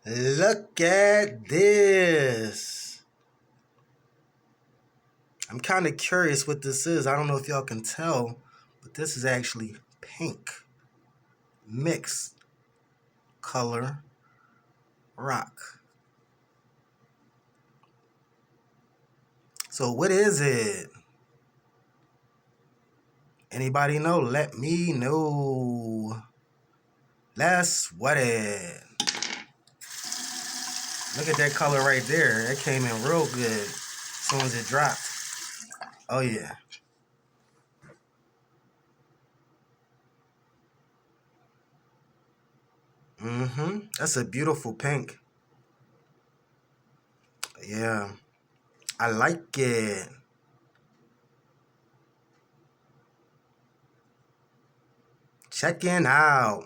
Look at this. I'm kind of curious what this is. I don't know if y'all can tell, but this is actually pink. Mixed color rock. So what is it? Anybody know? Let me know. Let's sweat it. Look at that color right there. That came in real good as soon as it dropped. Oh yeah. That's a beautiful pink. Yeah. I like it. Checking out.